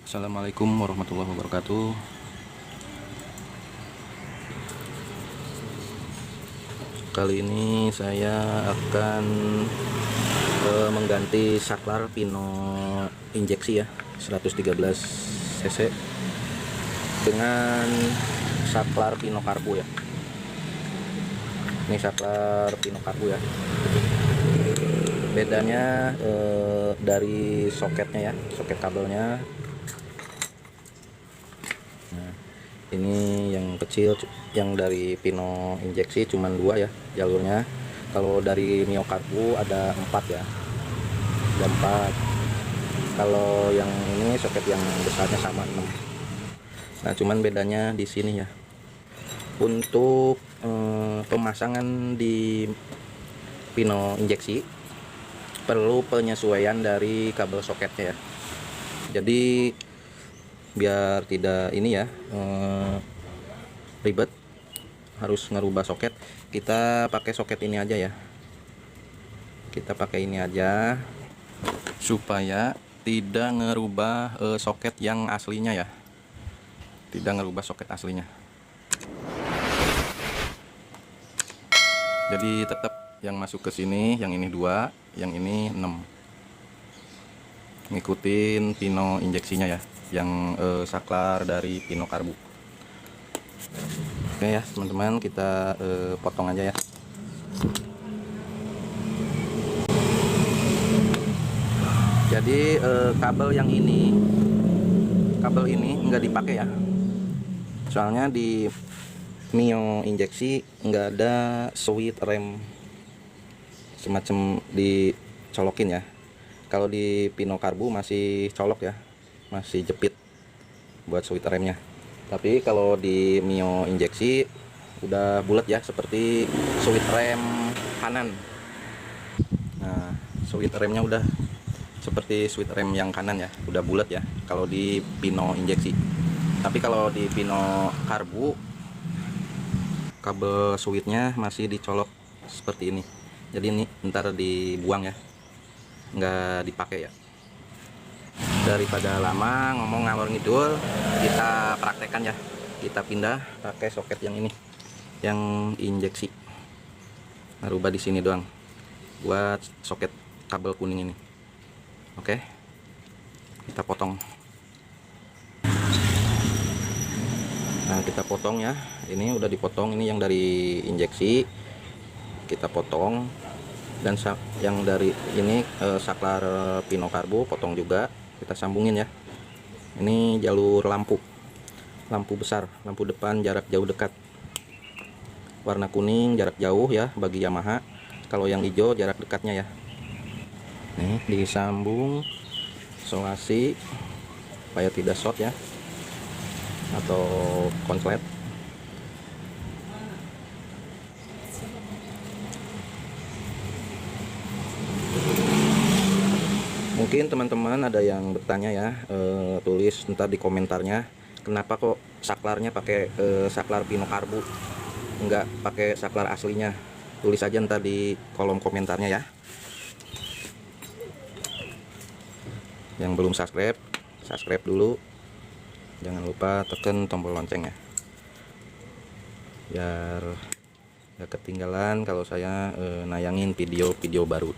Assalamualaikum warahmatullahi wabarakatuh. Kali ini saya akan mengganti saklar pino injeksi ya 113 cc dengan saklar pino karbu ya. Ini saklar pino karbu ya. Bedanya dari soketnya ya, soket kabelnya. Nah, ini yang kecil, yang dari pino injeksi cuman 2 ya jalurnya. Kalau dari Mio Karbu ada 4 ya, ada 4. Kalau yang ini soket yang besarnya sama 6. Nah, cuman bedanya di sini ya. Untuk pemasangan di pino injeksi perlu penyesuaian dari kabel soketnya ya. Jadi biar tidak ini ya ribet harus ngerubah soket, kita pakai soket ini aja ya. Kita pakai ini aja supaya tidak ngerubah soket yang aslinya ya, tidak ngerubah soket aslinya. Jadi tetap yang masuk ke sini, yang ini 2, yang ini 6. Ngikutin pino injeksinya ya, yang saklar dari pino karbu. Oke ya teman-teman, kita potong aja ya. Jadi kabel ini nggak dipakai ya, soalnya di Mio injeksi nggak ada switch rem semacam dicolokin ya. Kalau di pino karbu masih colok ya, masih jepit buat switch remnya. Tapi kalau di Mio injeksi udah bulat ya, seperti switch rem kanan. Nah, switch remnya udah seperti switch rem yang kanan ya, udah bulat ya kalau di pino injeksi. Tapi kalau di pino karbu kabel switchnya masih dicolok seperti ini. Jadi ini ntar dibuang ya, nggak dipakai ya. Daripada lama ngomong ngalor ngidul, kita praktekkan ya. Kita pindah pakai soket yang ini, yang injeksi. Nah, rubah di sini doang buat soket kabel kuning ini. Oke, kita potong. Nah, kita potong ya. Ini udah dipotong, ini yang dari injeksi kita potong, dan yang dari ini saklar pino karbu potong juga, kita sambungin ya. Ini jalur lampu besar, lampu depan jarak jauh dekat, warna kuning jarak jauh ya bagi Yamaha. Kalau yang hijau jarak dekatnya ya. Nih disambung isolasi supaya tidak short ya atau konslet. Mungkin teman-teman ada yang bertanya ya, tulis ntar di komentarnya, kenapa kok saklarnya pakai saklar pino karbu, nggak pakai saklar aslinya. Tulis aja ntar di kolom komentarnya ya. Yang belum subscribe dulu, jangan lupa tekan tombol lonceng ya, biar gak ketinggalan kalau saya nayangin video-video baru.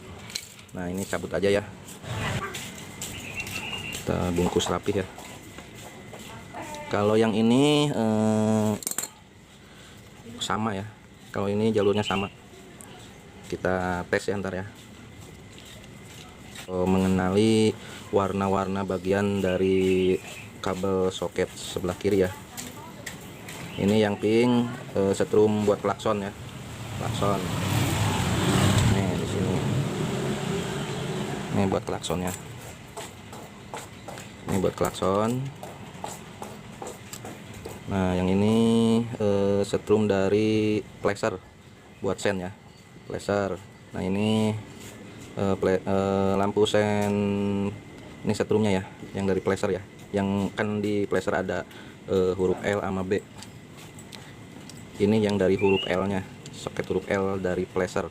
Nah, ini cabut aja ya, kita bungkus rapih ya. Kalau yang ini sama ya, kalau ini jalurnya sama. Kita tes ya ntar ya, mengenali warna-warna bagian dari kabel soket sebelah kiri ya. Ini yang pink setrum buat klakson ya, klakson. Nih di sini, ini buat klaksonnya. Ini buat klakson. Nah, yang ini setrum dari pleasure buat sen ya, pleasure. Nah, ini lampu sen, ini setrumnya ya, yang dari pleasure ya. Yang kan di pleasure ada huruf L sama B. Ini yang dari huruf L nya, soket huruf L dari pleasure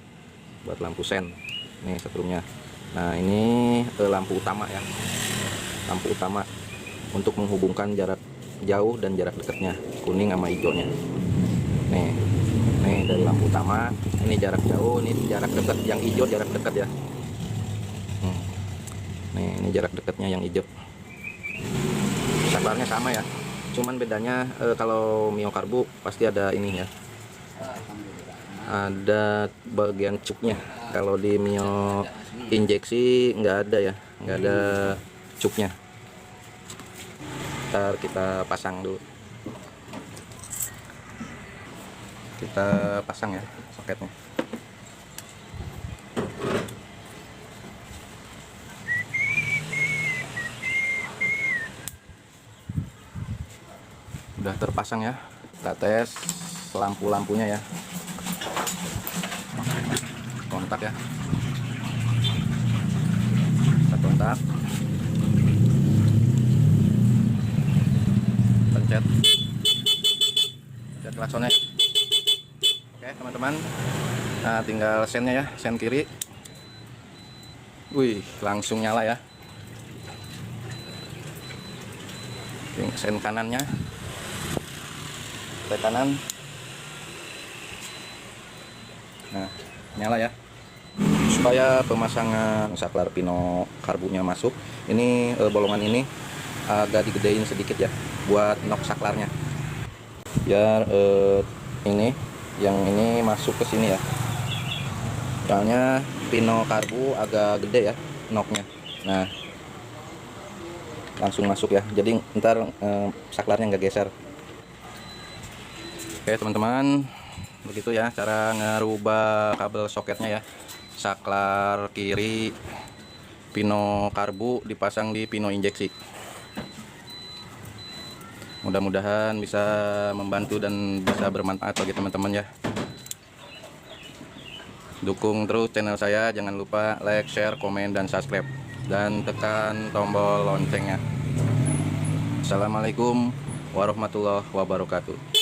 buat lampu sen. Nih setrumnya. Nah, ini lampu utama ya, lampu utama. untuk menghubungkan jarak jauh dan jarak dekatnya, kuning sama hijaunya. Nih dari lampu utama, ini jarak jauh, ini jarak dekat, yang hijau jarak dekat ya. Nih ini jarak dekatnya yang hijau. Saklarnya sama ya, cuman bedanya kalau Mio Karbu pasti ada ini ya, ada bagian cupnya. Kalau di Mio injeksi nggak ada ya, nggak ada cupnya. Ntar kita pasang dulu, kita pasang ya soketnya. Udah terpasang ya, kita tes lampu-lampunya ya. Kontak ya, kita kontak, pencet klaksonnya. Oke teman-teman, nah tinggal sennya ya, sen kiri. Wih, langsung nyala ya. Sen kanannya, ke kanan. Nah, nyala ya. Supaya pemasangan saklar Pino Karbunya masuk, ini bolongan ini agak digedein sedikit ya, buat nok saklarnya. Biar ini yang ini masuk ke sini ya. Soalnya Pino Karbu agak gede ya noknya. Nah, langsung masuk ya. Jadi ntar saklarnya nggak geser. Oke teman-teman, begitu ya cara ngerubah kabel soketnya ya. Saklar kiri Pino Karbu dipasang di Pino injeksi. Mudah-mudahan bisa membantu dan bisa bermanfaat bagi teman-teman ya. Dukung terus channel saya, jangan lupa like, share, komen, dan subscribe, dan tekan tombol loncengnya. Assalamualaikum warahmatullahi wabarakatuh.